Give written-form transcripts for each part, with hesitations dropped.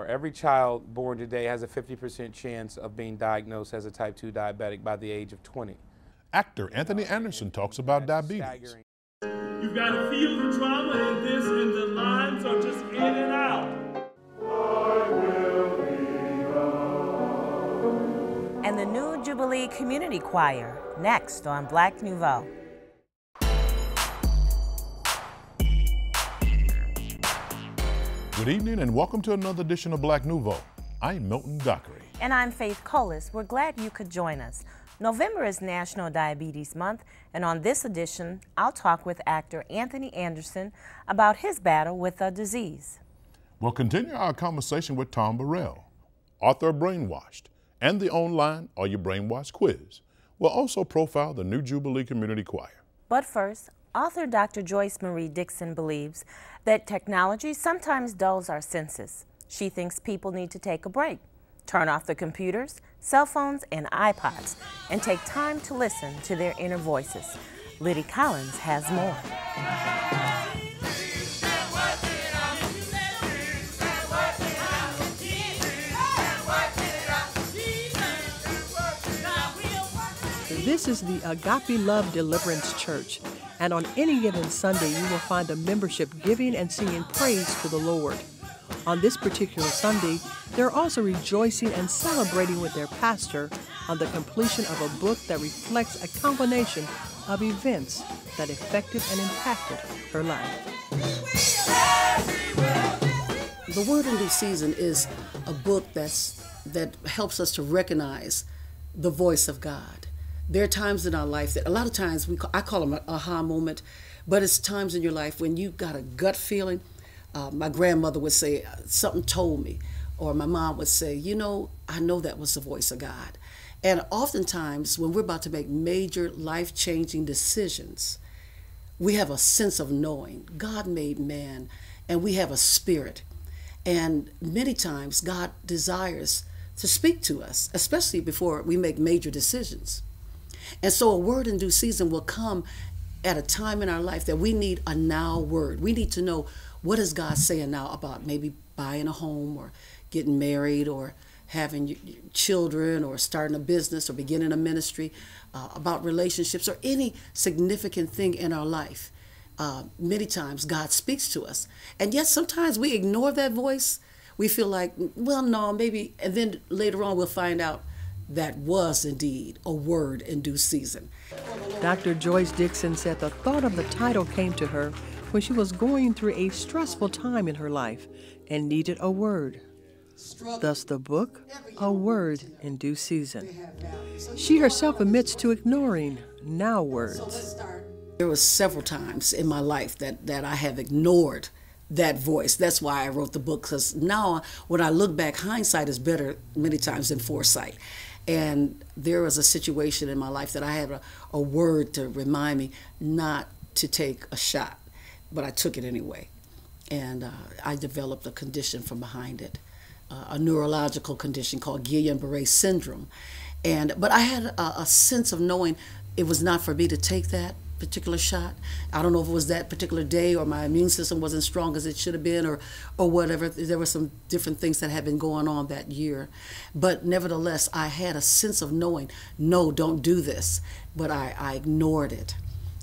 more. Every child born today has a 50% chance of being diagnosed as a type 2 diabetic by the age of 20. Actor Anthony Anderson talks about diabetes. You've got to feel the trauma in this, and the lines are just in and out. And the new Jubilee Community Choir, next on Black Nouveau. Good evening and welcome to another edition of Black Nouveau. I'm Milton Dockery. And I'm Faithe. We're glad you could join us. November is National Diabetes Month, and on this edition, I'll talk with actor Anthony Anderson about his battle with the disease. We'll continue our conversation with Tom Burrell, author of Brainwashed, and the online Are You Brainwashed quiz. We'll also profile the new Jubilee Community Choir. But first, author Dr. Joyce Marie Dixon believes that technology sometimes dulls our senses. She thinks people need to take a break, turn off the computers, cell phones, and iPods, and take time to listen to their inner voices. Liddy Collins has more. This is the Agape Love Deliverance Church, and on any given Sunday you will find a membership giving and singing praise to the Lord. On this particular Sunday, they're also rejoicing and celebrating with their pastor on the completion of a book that reflects a combination of events that affected and impacted her life. The Word in Due Season is a book that helps us to recognize the voice of God. There are times in our life that a lot of times I call them an aha moment, but it's times in your life when you've got a gut feeling. My grandmother would say, something told me, or my mom would say, I know that was the voice of God. And oftentimes when we're about to make major life-changing decisions, we have a sense of knowing. God made man, and we have a spirit. And many times God desires to speak to us, especially before we make major decisions. And so a word in due season will come at a time in our life that we need a now word. We need to know, what is God saying now about maybe buying a home or getting married or having children or starting a business or beginning a ministry, about relationships or any significant thing in our life. Many times God speaks to us. And yet sometimes we ignore that voice. We feel like, well, no, maybe. And then later on we'll find out that was indeed a word in due season. Dr. Joyce Dixon said the thought of the title came to her when she was going through a stressful time in her life and needed a word. Thus the book, A Word in Due Season. She herself admits to ignoring now words. There were several times in my life that I have ignored that voice. That's why I wrote the book, because now when I look back, hindsight is better many times than foresight. And there was a situation in my life that I had a word to remind me not to take a shot, but I took it anyway. And I developed a condition from behind it, a neurological condition called Guillain-Barré syndrome. But I had a sense of knowing it was not for me to take that particular shot. I don't know if it was that particular day or my immune system wasn't strong as it should have been or whatever. There were some different things that had been going on that year. But nevertheless, I had a sense of knowing, no, don't do this. But I ignored it.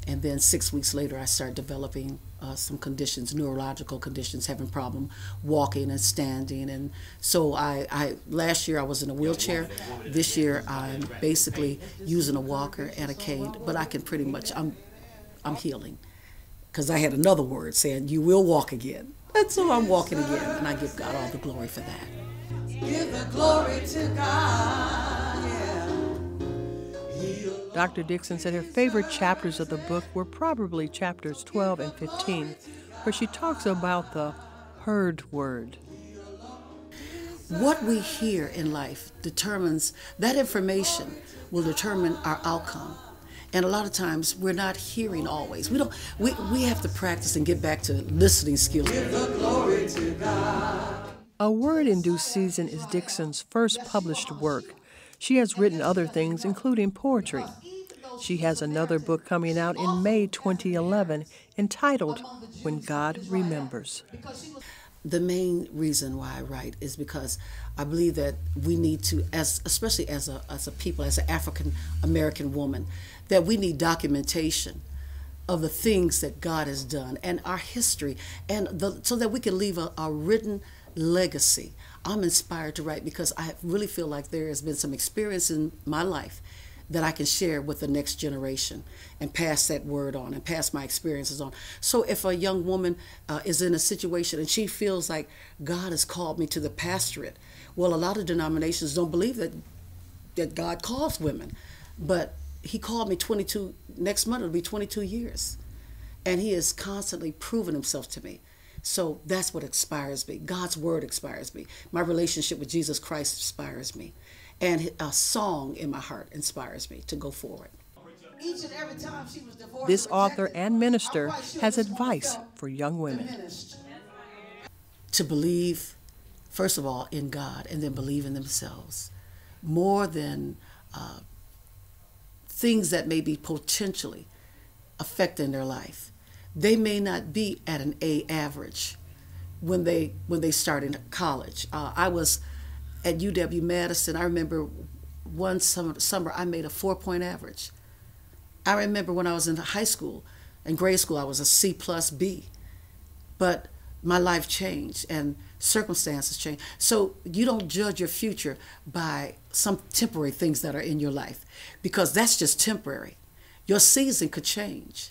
And then 6 weeks later, I started developing some conditions, neurological conditions, having problem walking and standing. And so last year I was in a wheelchair. This year I'm basically using a walker and a cane, but I can pretty much, I'm healing. Because I had another word saying, you will walk again. And so I'm walking again, and I give God all the glory for that. Give the glory to God, yeah. Dr. Dixon said her favorite chapters of the book were probably chapters 12 and 15, where she talks about the heard word. What we hear in life determines, that information will determine our outcome. And a lot of times we're not hearing always. We have to practice and get back to listening skills. Give the glory to God. A Word in Due Season is Dixon's first published work. She has written other things, including poetry. She has another book coming out in May 2011 entitled When God Remembers. the main reason why I write is because I believe that we need to, especially as a people, as an African American woman, that we need documentation of the things that God has done and our history, so that we can leave a written legacy. I'm inspired to write because I really feel like there has been some experience in my life that I can share with the next generation and pass that word on and pass my experiences on. So if a young woman is in a situation and she feels like God has called me to the pastorate, well, a lot of denominations don't believe that God calls women, but he called me next month it'll be 22 years. And he has constantly proven himself to me. So that's what inspires me. God's word inspires me. My relationship with Jesus Christ inspires me. And a song in my heart inspires me to go forward. Each and every time she was divorced, This author rejected, and minister I'm quite sure has this woman advice felt for young women. diminished. To believe, first of all, in God, and then believe in themselves, more than things that may be potentially affecting their life. They may not be at an A average when they start in college. I was at UW-Madison. I remember one summer I made a 4-point average. I remember when I was in high school, in grade school, I was a C+B. But my life changed and circumstances changed. So you don't judge your future by some temporary things that are in your life, because that's just temporary. Your season could change,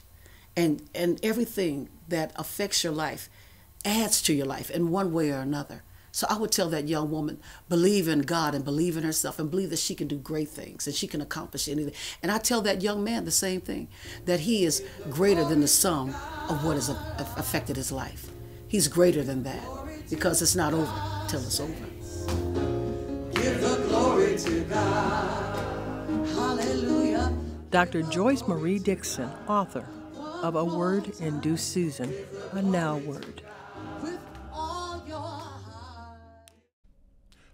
and everything that affects your life adds to your life in one way or another. So I would tell that young woman, believe in God and believe in herself and believe that she can do great things and she can accomplish anything. And I tell that young man the same thing, that he is greater than the sum of what has affected his life. He's greater than that, because it's not over till it's over. Give the glory to God. Hallelujah. Dr. Joyce Marie Dixon, author of A Word in Due Season, a Now Word. With all your heart.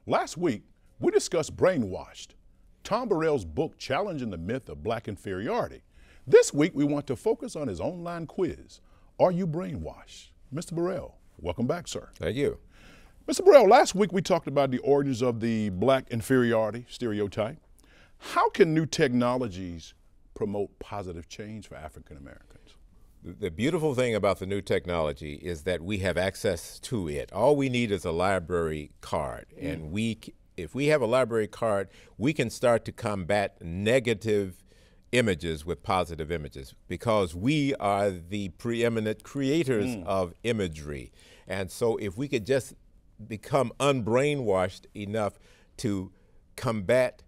Last week, we discussed Brainwashed, Tom Burrell's book challenging the myth of black inferiority. This week, we want to focus on his online quiz, Are You Brainwashed? Mr. Burrell, welcome back, sir. Thank you. Mr. Burrell, last week we talked about the origins of the black inferiority stereotype. How can new technologies promote positive change for African Americans? The beautiful thing about the new technology is that we have access to it. All we need is a library card, and if we have a library card, we can start to combat negative images with positive images, because we are the preeminent creators of imagery. And so if we could just become unbrainwashed enough to combat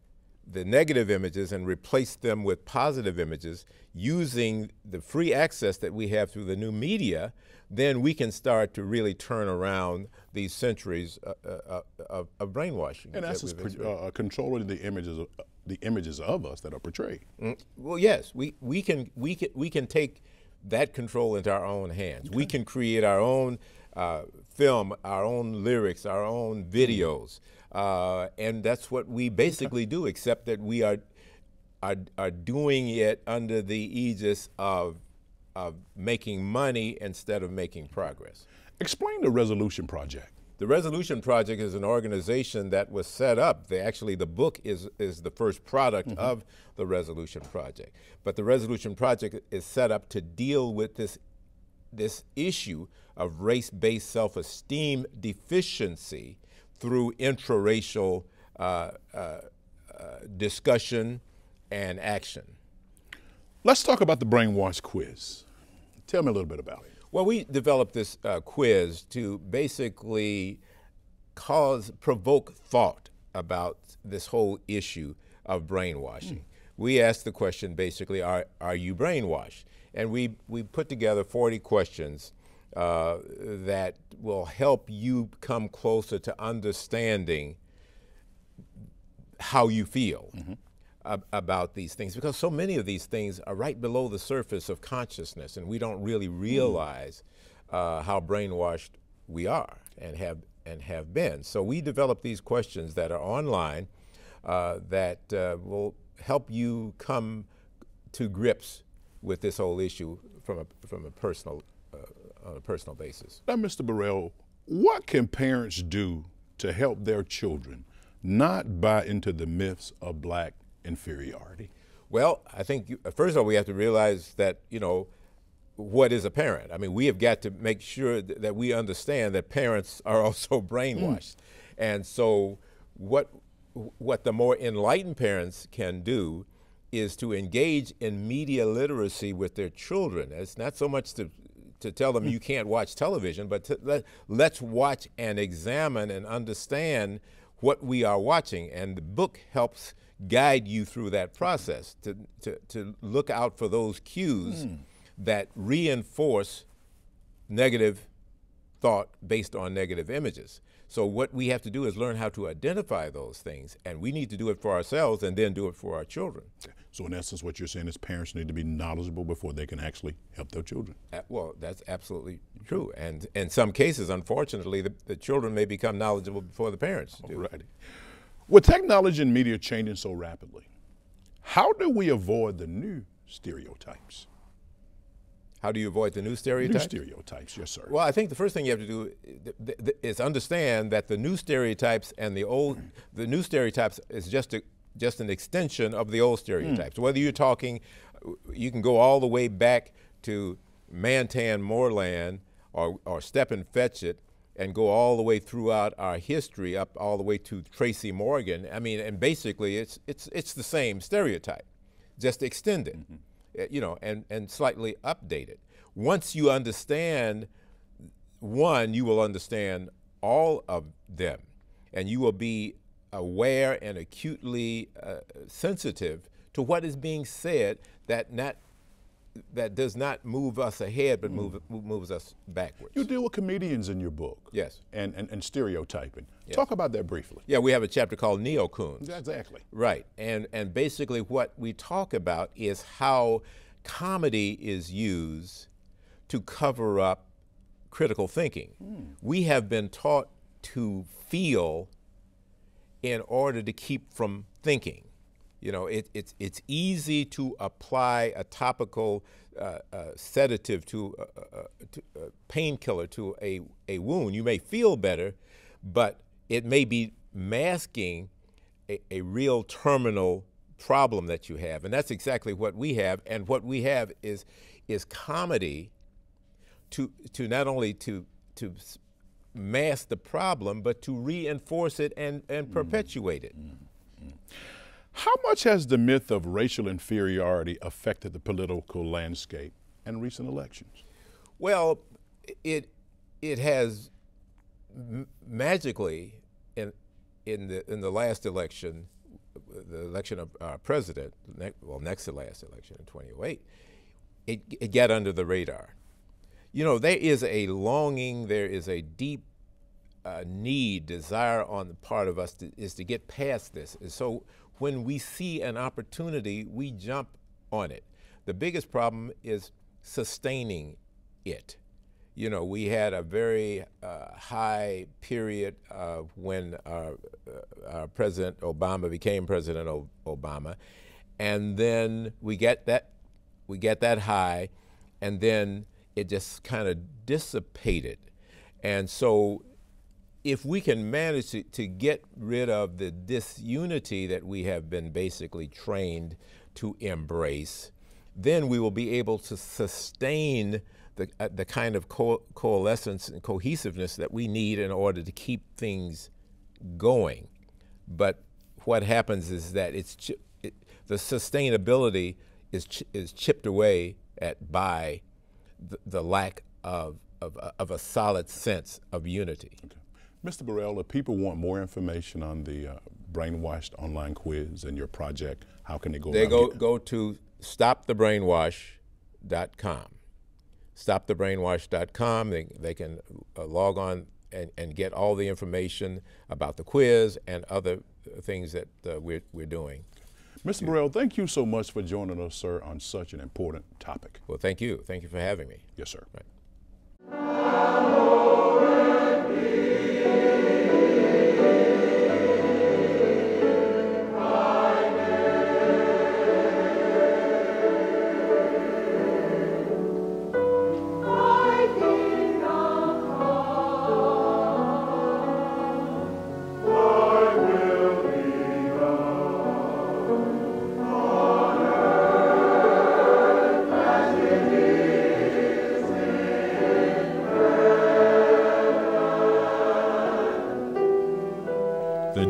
the negative images and replace them with positive images using the free access that we have through the new media, then we can start to really turn around these centuries of brainwashing. In essence, controlling the images of us that are portrayed. Well, yes, we can take that control into our own hands. Okay. We can create our own film, our own lyrics, our own videos, and that's what we basically do, except that we are doing it under the aegis of making money instead of making progress. Explain the Resolution Project. The Resolution Project is an organization that was set up. Actually, the book is the first product of the Resolution Project. But the Resolution Project is set up to deal with this issue of race-based self-esteem deficiency through intraracial discussion and action. Let's talk about the Brainwashed quiz. Tell me a little bit about it. Well, we developed this quiz to basically provoke thought about this whole issue of brainwashing. We asked the question basically, are you brainwashed? And we put together 40 questions that will help you come closer to understanding how you feel about these things, because so many of these things are right below the surface of consciousness, and we don't really realize how brainwashed we are and have been. So we developed these questions that are online that will help you come to grips with this whole issue from a personal on a personal basis. Now, Mr. Burrell, What can parents do to help their children not buy into the myths of black inferiority? Well, I think, first of all, we have to realize that, you know, what is a parent? I mean, we have got to make sure that we understand that parents are also brainwashed. And so what the more enlightened parents can do is to engage in media literacy with their children. It's not so much to tell them you can't watch television, but let's watch and examine and understand what we are watching. And the book helps guide you through that process to look out for those cues that reinforce negative thought based on negative images. So what we have to do is learn how to identify those things, and we need to do it for ourselves and then do it for our children. So in essence, what you're saying is parents need to be knowledgeable before they can actually help their children. Well, that's absolutely true. And in some cases, unfortunately, the children may become knowledgeable before the parents do. Alrighty. With technology and media changing so rapidly, how do we avoid the new stereotypes? How do you avoid the new stereotypes? New stereotypes, yes, sir. Well, I think the first thing you have to do is understand that the new stereotypes and the new stereotypes is just an extension of the old stereotypes. Whether you're talking, you can go all the way back to Mantan Moorland or Step and Fetch It, and go all the way throughout our history up all the way to Tracy Morgan. I mean, and basically it's the same stereotype, just extended. You know, and slightly updated. Once you understand one, you will understand all of them, and you will be aware and acutely sensitive to what is being said that does not move us ahead, but moves us backwards. You deal with comedians in your book. Yes. And stereotyping. Yes. Talk about that briefly. Yeah, we have a chapter called Neo-Coons. Exactly. Right, and basically what we talk about is how comedy is used to cover up critical thinking. We have been taught to feel in order to keep from thinking. You know, it's easy to apply a topical sedative to a painkiller to a wound. You may feel better, but it may be masking a real terminal problem that you have, and that's exactly what we have. And what we have is comedy to not only to mask the problem, but to reinforce it and perpetuate it. How much has the myth of racial inferiority affected the political landscape and recent elections? Well, it has magically in the last election, the election of our president, next to last election in 2008, it got under the radar. You know, there is a longing, there is a deep desire on the part of us to get past this. And so when we see an opportunity, we jump on it. The biggest problem is sustaining it. You know, we had a very high period when our President Obama became President Obama, and then we get that high, and then it just kind of dissipated. And so if we can manage to get rid of the disunity that we have been basically trained to embrace, then we will be able to sustain the kind of coalescence and cohesiveness that we need in order to keep things going. But what happens is that the sustainability is chipped away at by the lack of a solid sense of unity. Okay. Mr. Burrell, if people want more information on the Brainwashed online quiz and your project, how can they go? They go to stopthebrainwash.com. Stopthebrainwash.com. They can log on and get all the information about the quiz and other things that we're doing. Mr. Burrell, thank you so much for joining us, sir, on such an important topic. Well, thank you. Thank you for having me. Yes, sir. Right.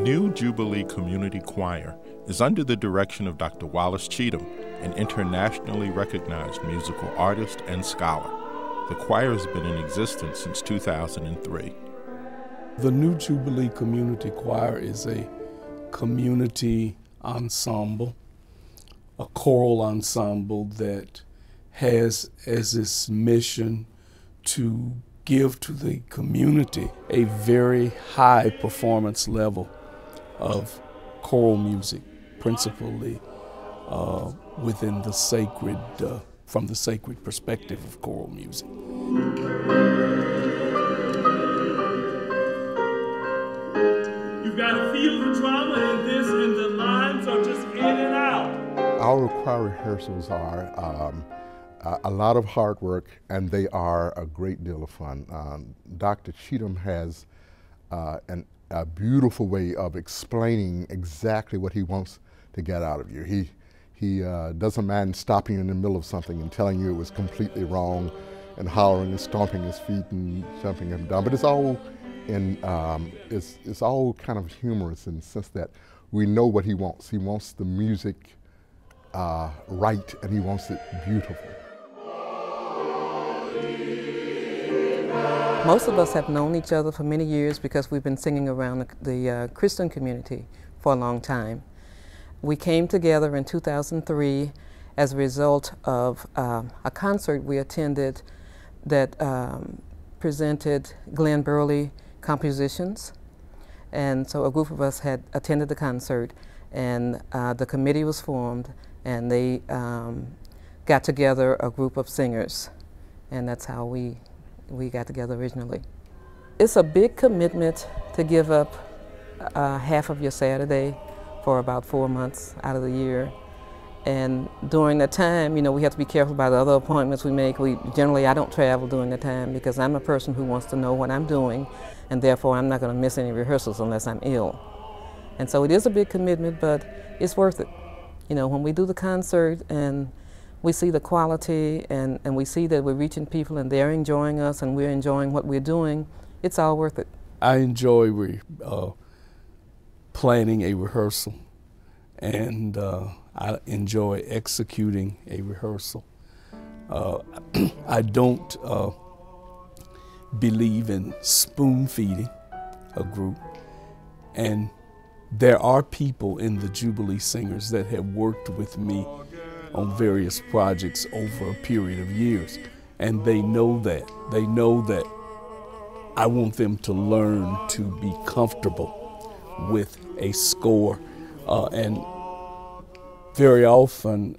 new Jubilee Community Choir is under the direction of Dr. Wallace Cheatham, an internationally recognized musical artist and scholar. The choir has been in existence since 2003. The new Jubilee Community Choir is a community ensemble, a choral ensemble that has as its mission to give to the community a very high performance level of choral music, principally within the sacred, from the sacred perspective of choral music. You've got to feel the trauma in this, and the lines are just in and out. Our choir rehearsals are a lot of hard work, and they are a great deal of fun. Dr. Cheatham has a beautiful way of explaining exactly what he wants to get out of you. He doesn't mind stopping you in the middle of something and telling you it was completely wrong, and hollering and stomping his feet and jumping up and down. But it's all it's all kind of humorous in the sense that we know what he wants. He wants the music right, and he wants it beautiful. Most of us have known each other for many years because we've been singing around the Christian community for a long time. We came together in 2003 as a result of a concert we attended that presented Glenn Burley compositions. And so a group of us had attended the concert, and the committee was formed, and they got together a group of singers, and that's how we got together originally. It's a big commitment to give up half of your Saturday for about 4 months out of the year. And during that time, you know, we have to be careful about the other appointments we make. Generally, I don't travel during the time because I'm a person who wants to know what I'm doing, and therefore I'm not going to miss any rehearsals unless I'm ill. And so it is a big commitment, but it's worth it. You know, when we do the concert and we see the quality and we see that we're reaching people and they're enjoying us and we're enjoying what we're doing, it's all worth it. I enjoy planning a rehearsal, and I enjoy executing a rehearsal. I don't believe in spoon feeding a group, and there are people in the Jubilee Singers that have worked with me on various projects over a period of years, and they know that. They know that I want them to learn to be comfortable with a score, and very often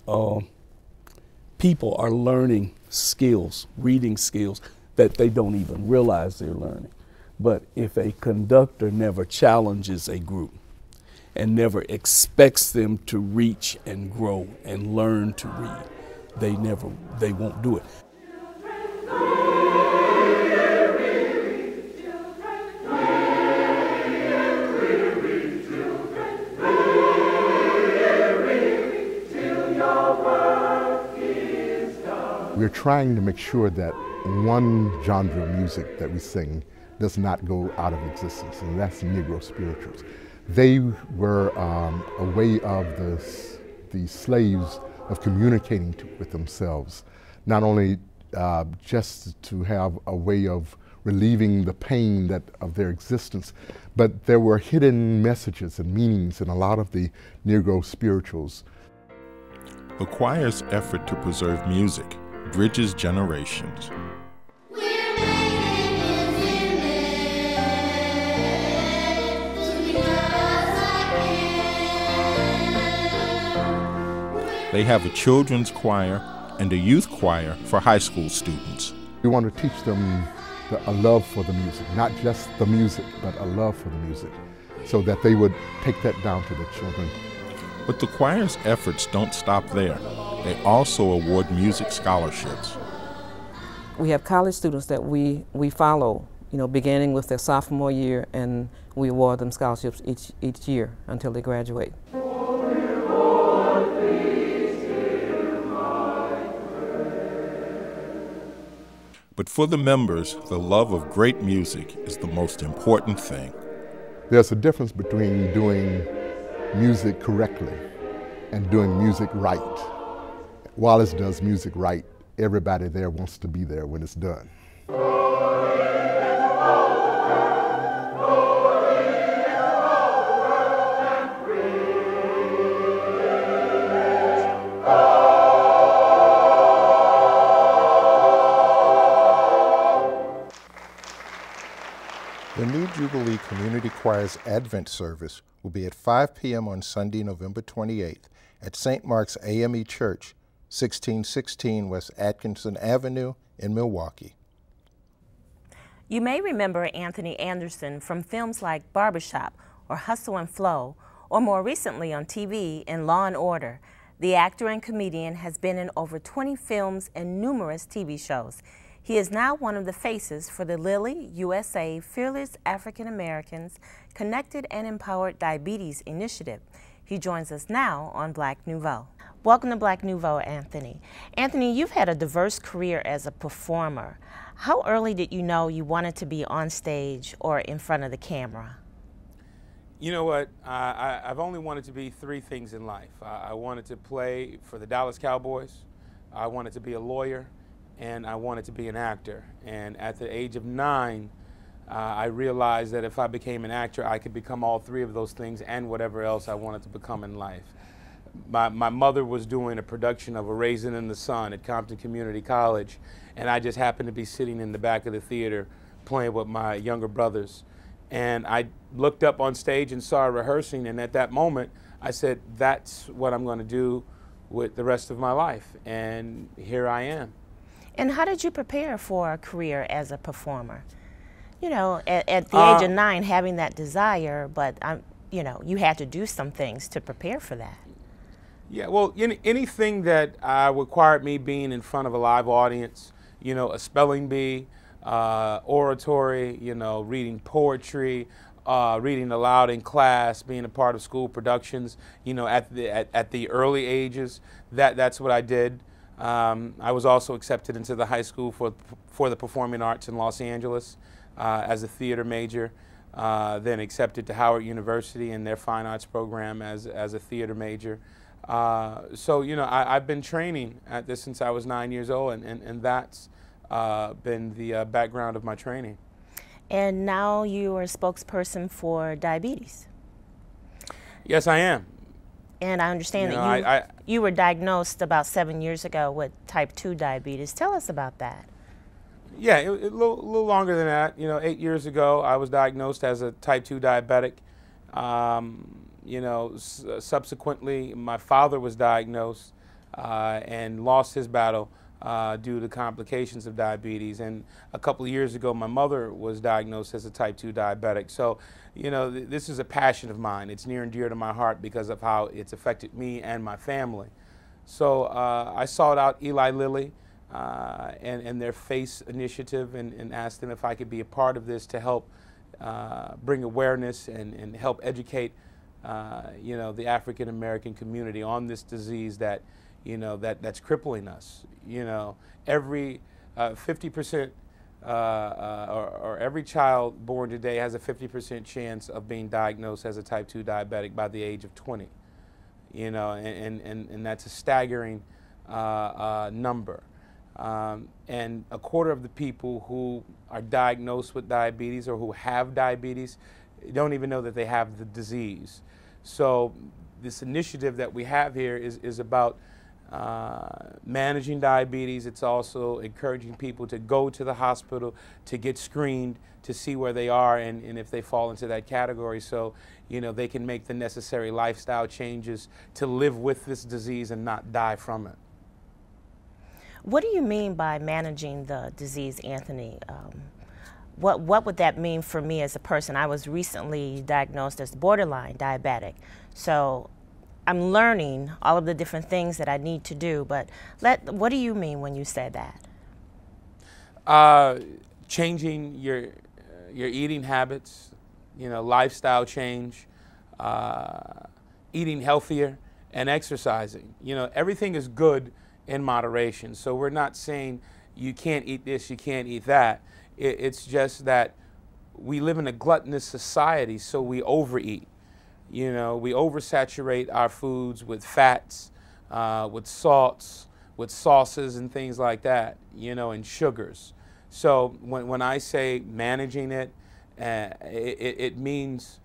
people are learning skills, reading skills that they don't even realize they're learning. But if a conductor never challenges a group and never expects them to reach and grow and learn to read, they won't do it. We're trying to make sure that one genre of music that we sing does not go out of existence, and that's Negro spirituals. They were a way of the slaves of communicating with themselves, not only just to have a way of relieving the pain of their existence, but there were hidden messages and meanings in a lot of the Negro spirituals. The choir's effort to preserve music bridges generations. They have a children's choir and a youth choir for high school students. We want to teach them a love for the music, not just the music, but a love for the music, so that they would take that down to the children. But the choir's efforts don't stop there. They also award music scholarships. We have college students that we follow, you know, beginning with their sophomore year, and we award them scholarships each year until they graduate. But for the members, the love of great music is the most important thing. There's a difference between doing music correctly and doing music right. Wallace does music right. Everybody there wants to be there when it's done. The new Jubilee Community Choir's Advent service will be at 5 p.m. on Sunday, November 28th at St. Mark's AME Church, 1616 West Atkinson Avenue in Milwaukee. You may remember Anthony Anderson from films like Barbershop or Hustle and Flow, or more recently on TV in Law and Order. The actor and comedian has been in over 20 films and numerous TV shows. He is now one of the faces for the Lilly USA Fearless African Americans Connected and Empowered Diabetes Initiative. He joins us now on Black Nouveau. Welcome to Black Nouveau, Anthony. Anthony, you've had a diverse career as a performer. How early did you know you wanted to be on stage or in front of the camera? You know what? I've only wanted to be three things in life. I wanted to play for the Dallas Cowboys, I wanted to be a lawyer, and I wanted to be an actor. And at the age of 9, I realized that if I became an actor, I could become all three of those things and whatever else I wanted to become in life. My mother was doing a production of A Raisin in the Sun at Compton Community College, and I just happened to be sitting in the back of the theater playing with my younger brothers. And I looked up on stage and saw her rehearsing, and at that moment, I said, that's what I'm going to do with the rest of my life, and here I am. And how did you prepare for a career as a performer? You know, at the age of 9, having that desire, but you know, you had to do some things to prepare for that. Yeah, well, anything that required me being in front of a live audience, you know, a spelling bee, oratory, you know, reading poetry, reading aloud in class, being a part of school productions, you know, at the early ages, that's what I did. I was also accepted into the high school for the performing arts in Los Angeles as a theater major, then accepted to Howard University in their fine arts program as a theater major. So, you know, I've been training at this since I was 9 years old, and that's been the background of my training. And now you are a spokesperson for diabetes. Yes, I am. And I understand that you were diagnosed about 7 years ago with type 2 diabetes. Tell us about that. Yeah, a little longer than that. You know, 8 years ago, I was diagnosed as a type 2 diabetic. You know, subsequently, my father was diagnosed and lost his battle due to complications of diabetes. And a couple of years ago, my mother was diagnosed as a type 2 diabetic. So, you know, this is a passion of mine. It's near and dear to my heart because of how it's affected me and my family. So I sought out Eli Lilly and their FACE initiative and asked them if I could be a part of this to help bring awareness and help educate, you know, the African American community on this disease that, you know, that's crippling us. You know, every 50% or every child born today has a 50% chance of being diagnosed as a type 2 diabetic by the age of 20. You know, and that's a staggering number. And a quarter of the people who are diagnosed with diabetes or who have diabetes don't even know that they have the disease. So this initiative that we have here is about managing diabetes. It's also encouraging people to go to the hospital to get screened to see where they are and if they fall into that category, so you know they can make the necessary lifestyle changes to live with this disease and not die from it. What do you mean by managing the disease, Anthony? What would that mean for me as a person? I was recently diagnosed as borderline diabetic, so I'm learning all of the different things that I need to do, but what do you mean when you say that? Changing your eating habits, you know, lifestyle change, eating healthier, and exercising. You know, everything is good in moderation. So we're not saying you can't eat this, you can't eat that. It's just that we live in a gluttonous society, so we overeat. You know, we oversaturate our foods with fats, with salts, with sauces and things like that, you know, and sugars. So when I say managing it, it means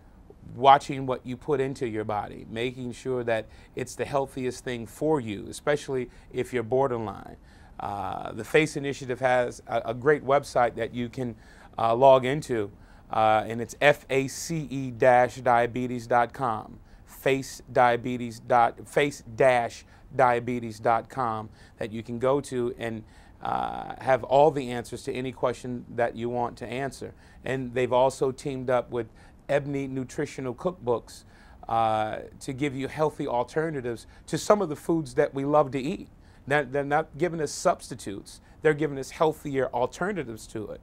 watching what you put into your body, making sure that it's the healthiest thing for you, especially if you're borderline. The Faithe Initiative has a great website that you can log into, and it's face-diabetes.com, face-diabetes.com, that you can go to and have all the answers to any question that you want to answer. And they've also teamed up with Ebony Nutritional Cookbooks to give you healthy alternatives to some of the foods that we love to eat. They're not giving us substitutes, they're giving us healthier alternatives to it.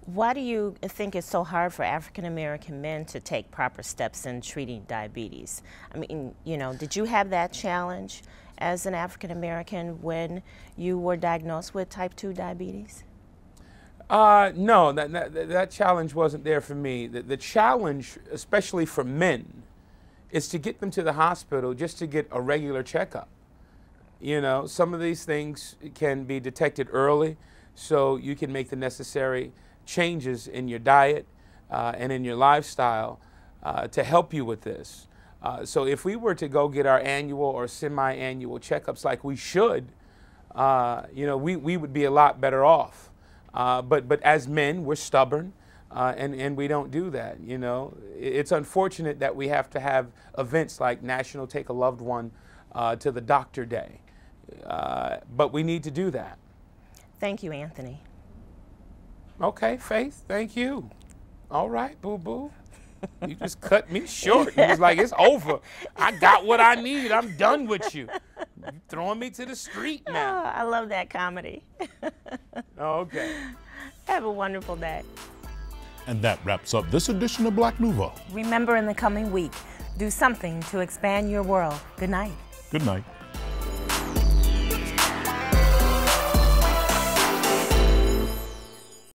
Why do you think it's so hard for African American men to take proper steps in treating diabetes? I mean, you know, did you have that challenge as an African American when you were diagnosed with type 2 diabetes? No, that challenge wasn't there for me. The challenge, especially for men, is to get them to the hospital just to get a regular checkup. You know, some of these things can be detected early, so you can make the necessary changes in your diet and in your lifestyle to help you with this. So if we were to go get our annual or semi-annual checkups like we should, you know, we would be a lot better off. But as men, we're stubborn, and we don't do that. You know, it's unfortunate that we have to have events like National Take a Loved One to the Doctor Day, but we need to do that. Thank you, Anthony. Okay, Faithe, thank you. All right, boo-boo. You just cut me short. It was like, it's over. I got what I need. I'm done with you. You're throwing me to the street now. Oh, I love that comedy. Okay. Have a wonderful day. And that wraps up this edition of Black Nouveau. Remember, in the coming week, do something to expand your world. Good night. Good night.